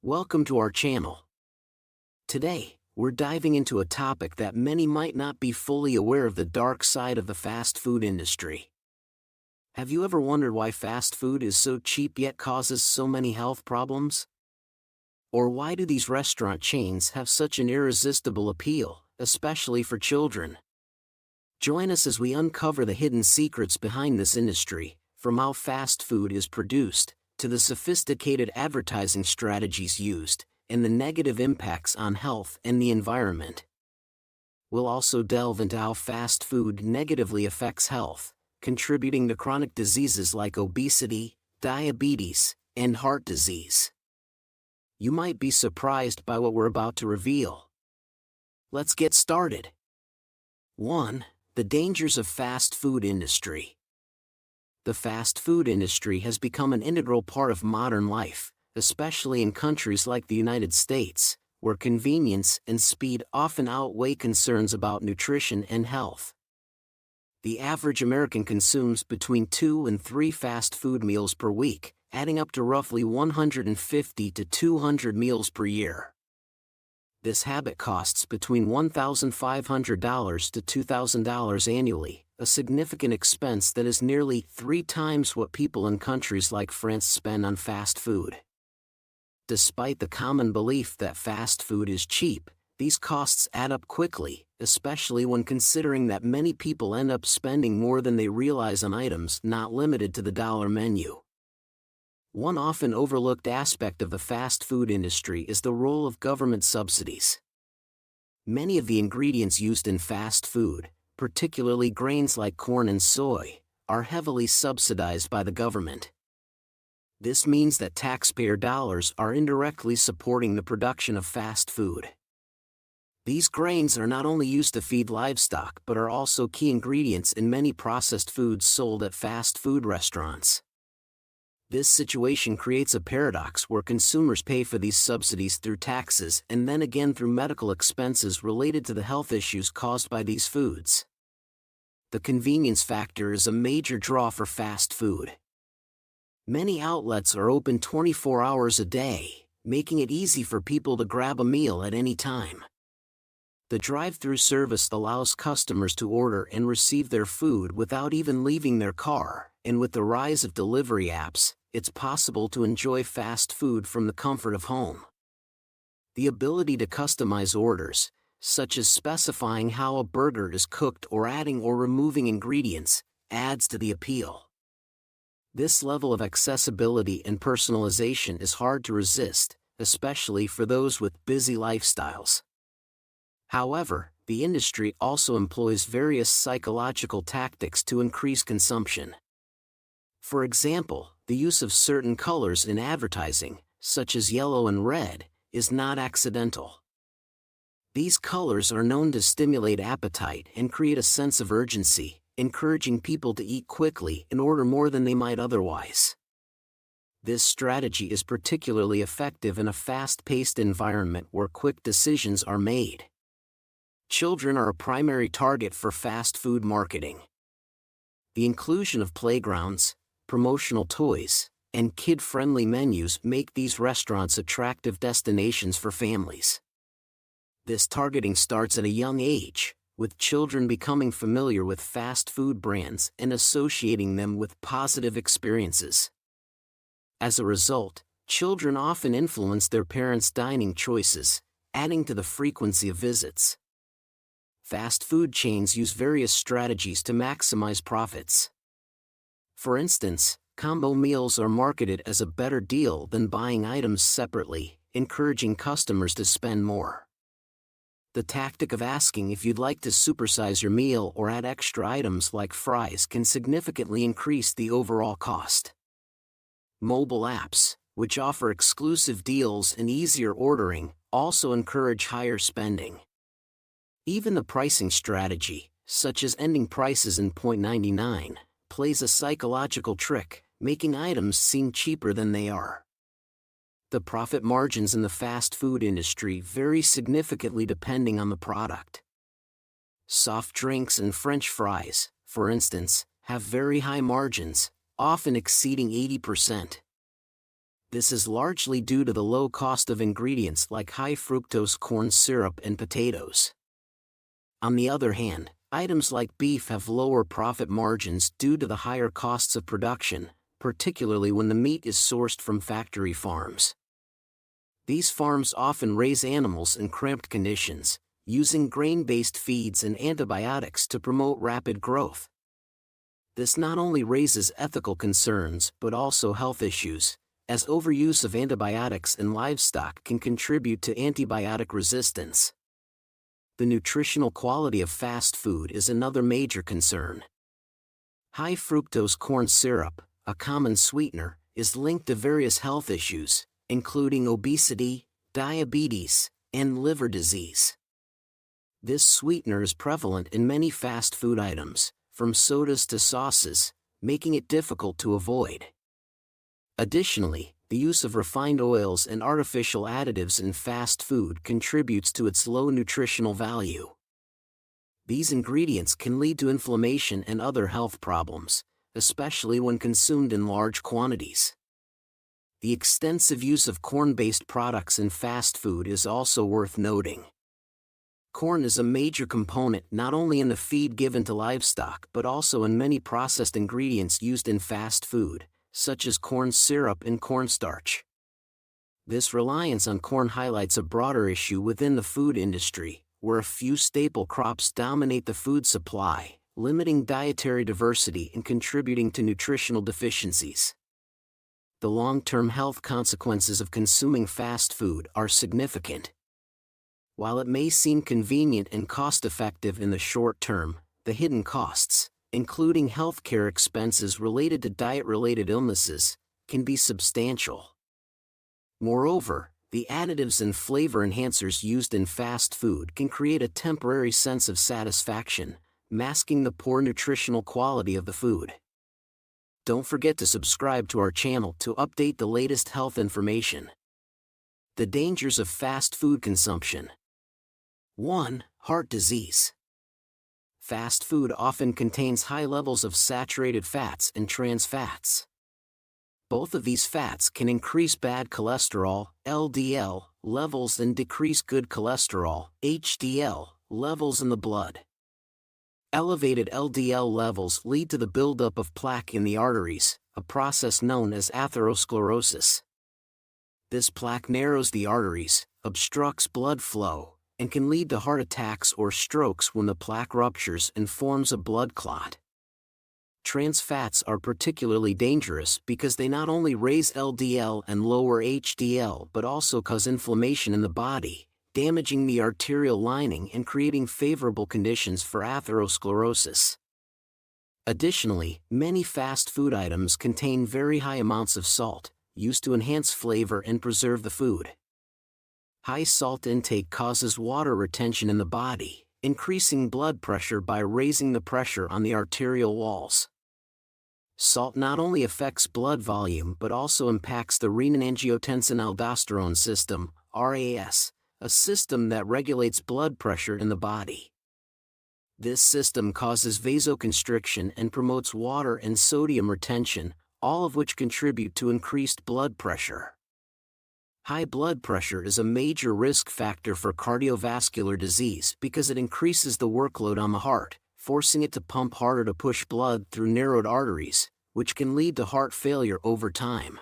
Welcome to our channel. Today, we're diving into a topic that many might not be fully aware of: the dark side of the fast food industry. Have you ever wondered why fast food is so cheap yet causes so many health problems? Or why do these restaurant chains have such an irresistible appeal, especially for children? Join us as we uncover the hidden secrets behind this industry, from how fast food is produced, to the sophisticated advertising strategies used, and the negative impacts on health and the environment. We'll also delve into how fast food negatively affects health, contributing to chronic diseases like obesity, diabetes, and heart disease. You might be surprised by what we're about to reveal. Let's get started. 1. The dangers of fast food industry. The fast food industry has become an integral part of modern life, especially in countries like the United States, where convenience and speed often outweigh concerns about nutrition and health. The average American consumes between 2 and 3 fast food meals per week, adding up to roughly 150 to 200 meals per year. This habit costs between $1,500 to $2,000 annually, a significant expense that is nearly 3 times what people in countries like France spend on fast food. Despite the common belief that fast food is cheap, these costs add up quickly, especially when considering that many people end up spending more than they realize on items not limited to the dollar menu. One often overlooked aspect of the fast food industry is the role of government subsidies. Many of the ingredients used in fast food, particularly grains like corn and soy, are heavily subsidized by the government. This means that taxpayer dollars are indirectly supporting the production of fast food. These grains are not only used to feed livestock but are also key ingredients in many processed foods sold at fast food restaurants. This situation creates a paradox where consumers pay for these subsidies through taxes and then again through medical expenses related to the health issues caused by these foods. The convenience factor is a major draw for fast food. Many outlets are open 24 hours a day, making it easy for people to grab a meal at any time. The drive-through service allows customers to order and receive their food without even leaving their car, and with the rise of delivery apps, it's possible to enjoy fast food from the comfort of home. The ability to customize orders, such as specifying how a burger is cooked or adding or removing ingredients, adds to the appeal. This level of accessibility and personalization is hard to resist, especially for those with busy lifestyles. However, the industry also employs various psychological tactics to increase consumption. For example, the use of certain colors in advertising, such as yellow and red, is not accidental. These colors are known to stimulate appetite and create a sense of urgency, encouraging people to eat quickly and order more than they might otherwise. This strategy is particularly effective in a fast-paced environment where quick decisions are made. Children are a primary target for fast food marketing. The inclusion of playgrounds, promotional toys, and kid-friendly menus make these restaurants attractive destinations for families. This targeting starts at a young age, with children becoming familiar with fast food brands and associating them with positive experiences. As a result, children often influence their parents' dining choices, adding to the frequency of visits. Fast food chains use various strategies to maximize profits. For instance, combo meals are marketed as a better deal than buying items separately, encouraging customers to spend more. The tactic of asking if you'd like to supersize your meal or add extra items like fries can significantly increase the overall cost. Mobile apps, which offer exclusive deals and easier ordering, also encourage higher spending. Even the pricing strategy, such as ending prices in .99, plays a psychological trick, making items seem cheaper than they are. The profit margins in the fast food industry vary significantly depending on the product. Soft drinks and French fries, for instance, have very high margins, often exceeding 80%. This is largely due to the low cost of ingredients like high fructose corn syrup and potatoes. On the other hand, items like beef have lower profit margins due to the higher costs of production, particularly when the meat is sourced from factory farms. These farms often raise animals in cramped conditions, using grain-based feeds and antibiotics to promote rapid growth. This not only raises ethical concerns but also health issues, as overuse of antibiotics in livestock can contribute to antibiotic resistance. The nutritional quality of fast food is another major concern. High fructose corn syrup, a common sweetener, is linked to various health issues, including obesity, diabetes, and liver disease. This sweetener is prevalent in many fast food items, from sodas to sauces, making it difficult to avoid. Additionally, the use of refined oils and artificial additives in fast food contributes to its low nutritional value. These ingredients can lead to inflammation and other health problems, especially when consumed in large quantities. The extensive use of corn-based products in fast food is also worth noting. Corn is a major component not only in the feed given to livestock but also in many processed ingredients used in fast food, such as corn syrup and cornstarch. This reliance on corn highlights a broader issue within the food industry, where a few staple crops dominate the food supply, limiting dietary diversity and contributing to nutritional deficiencies. The long-term health consequences of consuming fast food are significant. While it may seem convenient and cost-effective in the short term, the hidden costs, including healthcare expenses related to diet-related illnesses, can be substantial. Moreover, the additives and flavor enhancers used in fast food can create a temporary sense of satisfaction, masking the poor nutritional quality of the food. Don't forget to subscribe to our channel to update the latest health information. The dangers of fast food consumption. 1. Heart disease. Fast food often contains high levels of saturated fats and trans fats. Both of these fats can increase bad cholesterol, LDL, levels and decrease good cholesterol, HDL, levels in the blood. Elevated LDL levels lead to the buildup of plaque in the arteries, a process known as atherosclerosis. This plaque narrows the arteries, obstructs blood flow, and can lead to heart attacks or strokes when the plaque ruptures and forms a blood clot. Trans fats are particularly dangerous because they not only raise LDL and lower HDL but also cause inflammation in the body, damaging the arterial lining and creating favorable conditions for atherosclerosis. Additionally, many fast food items contain very high amounts of salt, used to enhance flavor and preserve the food. High salt intake causes water retention in the body, increasing blood pressure by raising the pressure on the arterial walls. Salt not only affects blood volume but also impacts the renin-angiotensin-aldosterone system, RAS, a system that regulates blood pressure in the body. This system causes vasoconstriction and promotes water and sodium retention, all of which contribute to increased blood pressure. High blood pressure is a major risk factor for cardiovascular disease because it increases the workload on the heart, forcing it to pump harder to push blood through narrowed arteries, which can lead to heart failure over time.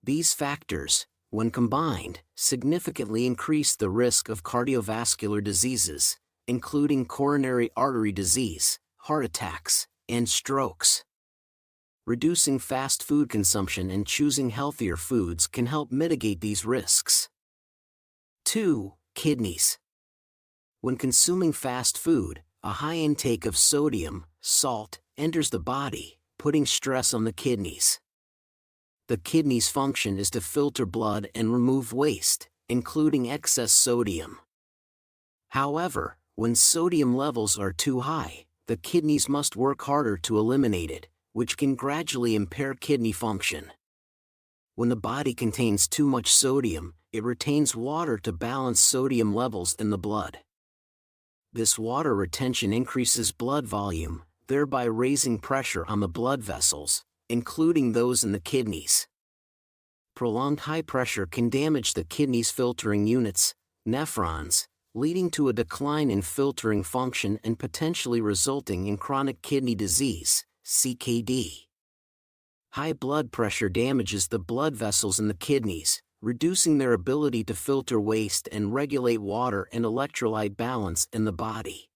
These factors, when combined, significantly increase the risk of cardiovascular diseases, including coronary artery disease, heart attacks, and strokes. Reducing fast food consumption and choosing healthier foods can help mitigate these risks. 2. Kidneys. When consuming fast food, a high intake of sodium, salt, enters the body, putting stress on the kidneys. The kidneys' function is to filter blood and remove waste, including excess sodium. However, when sodium levels are too high, the kidneys must work harder to eliminate it, which can gradually impair kidney function. When the body contains too much sodium, it retains water to balance sodium levels in the blood. This water retention increases blood volume, thereby raising pressure on the blood vessels, including those in the kidneys. prolonged high pressure can damage the kidney's filtering units, nephrons, leading to a decline in filtering function and potentially resulting in chronic kidney disease, CKD. High blood pressure damages the blood vessels in the kidneys, reducing their ability to filter waste and regulate water and electrolyte balance in the body.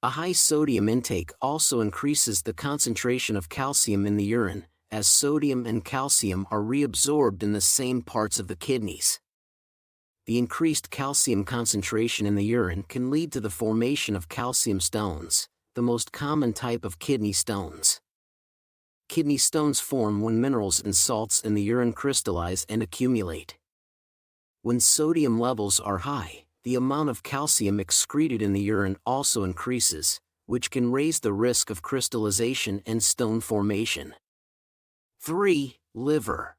A high sodium intake also increases the concentration of calcium in the urine, as sodium and calcium are reabsorbed in the same parts of the kidneys. The increased calcium concentration in the urine can lead to the formation of calcium stones, the most common type of kidney stones. Kidney stones form when minerals and salts in the urine crystallize and accumulate. When sodium levels are high, the amount of calcium excreted in the urine also increases, which can raise the risk of crystallization and stone formation. 3. Liver.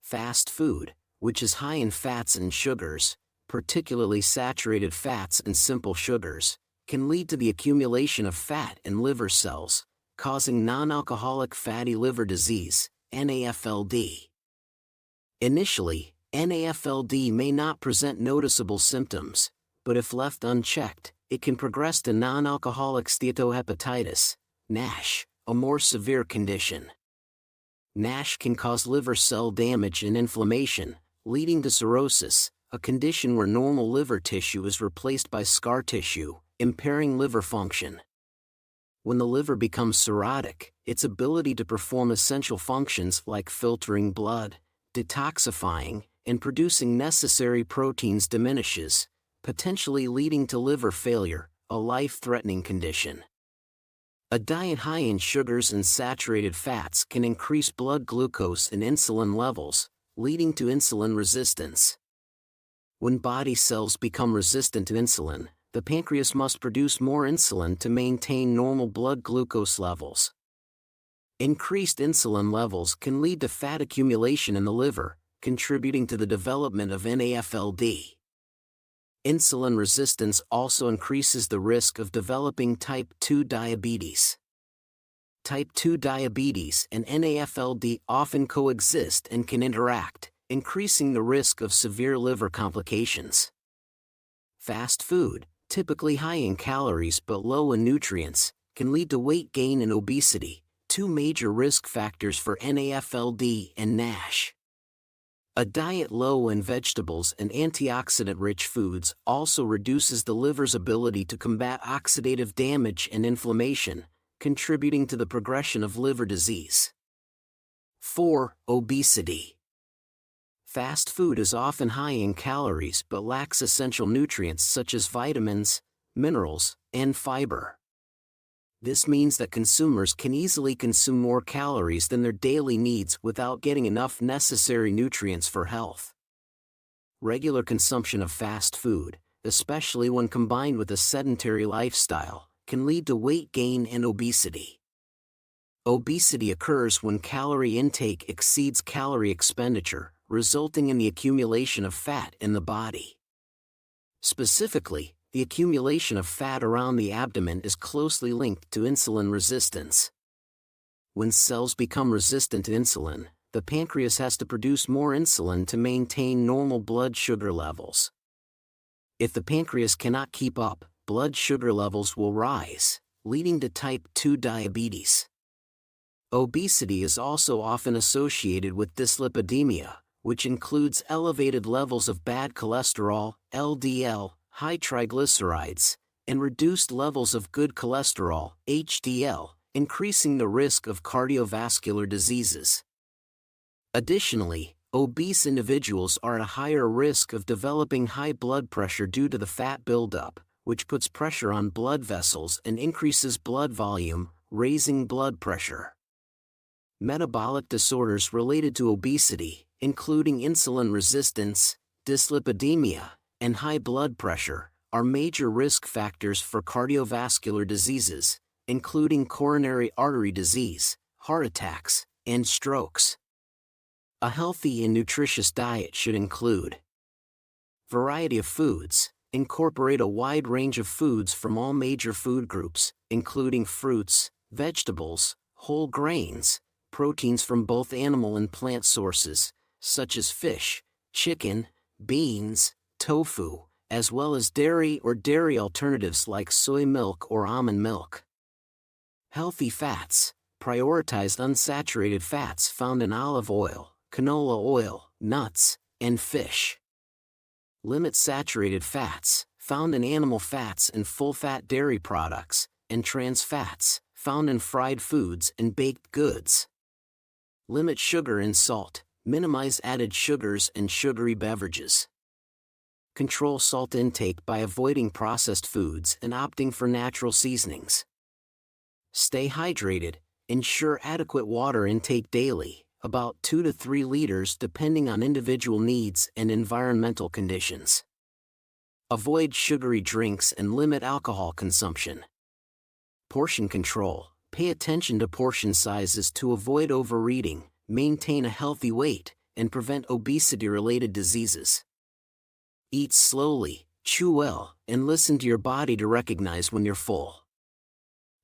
Fast food, which is high in fats and sugars, particularly saturated fats and simple sugars, can lead to the accumulation of fat in liver cells, causing non-alcoholic fatty liver disease, NAFLD. Initially, NAFLD may not present noticeable symptoms, but if left unchecked, it can progress to non-alcoholic steatohepatitis, NASH, a more severe condition. NASH can cause liver cell damage and inflammation, leading to cirrhosis, a condition where normal liver tissue is replaced by scar tissue, impairing liver function. When the liver becomes cirrhotic, its ability to perform essential functions like filtering blood, detoxifying, and producing necessary proteins diminishes, potentially leading to liver failure, a life-threatening condition. A diet high in sugars and saturated fats can increase blood glucose and insulin levels, leading to insulin resistance. When body cells become resistant to insulin, the pancreas must produce more insulin to maintain normal blood glucose levels. Increased insulin levels can lead to fat accumulation in the liver, contributing to the development of NAFLD. Insulin resistance also increases the risk of developing type 2 diabetes. Type 2 diabetes and NAFLD often coexist and can interact, increasing the risk of severe liver complications. Fast food, typically high in calories but low in nutrients, can lead to weight gain and obesity, two major risk factors for NAFLD and NASH. A diet low in vegetables and antioxidant-rich foods also reduces the liver's ability to combat oxidative damage and inflammation, contributing to the progression of liver disease. 4. Obesity. Fast food is often high in calories but lacks essential nutrients such as vitamins, minerals, and fiber. This means that consumers can easily consume more calories than their daily needs without getting enough necessary nutrients for health. Regular consumption of fast food, especially when combined with a sedentary lifestyle, can lead to weight gain and obesity. Obesity occurs when calorie intake exceeds calorie expenditure, resulting in the accumulation of fat in the body. Specifically, the accumulation of fat around the abdomen is closely linked to insulin resistance. When cells become resistant to insulin, the pancreas has to produce more insulin to maintain normal blood sugar levels. If the pancreas cannot keep up, blood sugar levels will rise, leading to type 2 diabetes. Obesity is also often associated with dyslipidemia, which includes elevated levels of bad cholesterol, LDL, high triglycerides, and reduced levels of good cholesterol, HDL, increasing the risk of cardiovascular diseases. Additionally, obese individuals are at a higher risk of developing high blood pressure due to the fat buildup, which puts pressure on blood vessels and increases blood volume, raising blood pressure. Metabolic disorders related to obesity, including insulin resistance, dyslipidemia, and high blood pressure, are major risk factors for cardiovascular diseases, including coronary artery disease, heart attacks, and strokes. A healthy and nutritious diet should include variety of foods. Incorporate a wide range of foods from all major food groups, including fruits, vegetables, whole grains, proteins from both animal and plant sources, such as fish, chicken, beans, tofu, as well as dairy or dairy alternatives like soy milk or almond milk. Healthy fats. Prioritize unsaturated fats found in olive oil, canola oil, nuts, and fish. Limit saturated fats, found in animal fats and full-fat dairy products, and trans fats, found in fried foods and baked goods. Limit sugar and salt. Minimize added sugars and sugary beverages. Control salt intake by avoiding processed foods and opting for natural seasonings. Stay hydrated. Ensure adequate water intake daily, about 2 to 3 liters depending on individual needs and environmental conditions. Avoid sugary drinks and limit alcohol consumption. Portion control. Pay attention to portion sizes to avoid overeating, maintain a healthy weight, and prevent obesity-related diseases. Eat slowly, chew well, and listen to your body to recognize when you're full.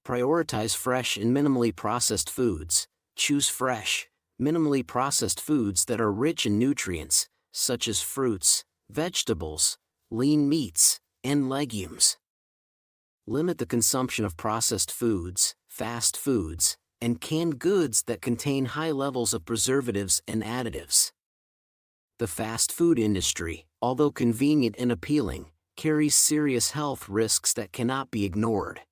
Prioritize fresh and minimally processed foods. Choose fresh, minimally processed foods that are rich in nutrients, such as fruits, vegetables, lean meats, and legumes. Limit the consumption of processed foods, fast foods, and canned goods that contain high levels of preservatives and additives. The fast food industry, although convenient and appealing, carries serious health risks that cannot be ignored.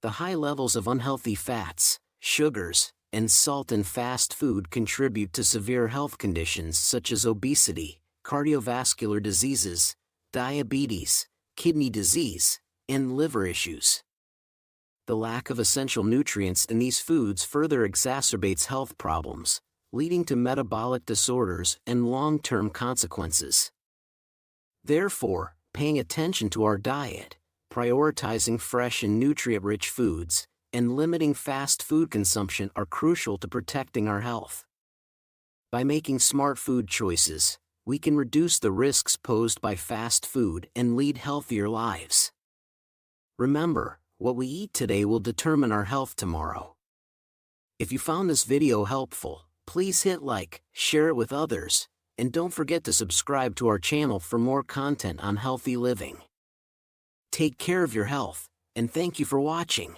The high levels of unhealthy fats, sugars, and salt in fast food contribute to severe health conditions such as obesity, cardiovascular diseases, diabetes, kidney disease, and liver issues. The lack of essential nutrients in these foods further exacerbates health problems, leading to metabolic disorders and long-term consequences. Therefore, paying attention to our diet, prioritizing fresh and nutrient-rich foods, and limiting fast food consumption are crucial to protecting our health. By making smart food choices, we can reduce the risks posed by fast food and lead healthier lives. Remember, what we eat today will determine our health tomorrow. If you found this video helpful, please hit like, share it with others, and don't forget to subscribe to our channel for more content on healthy living. Take care of your health, and thank you for watching.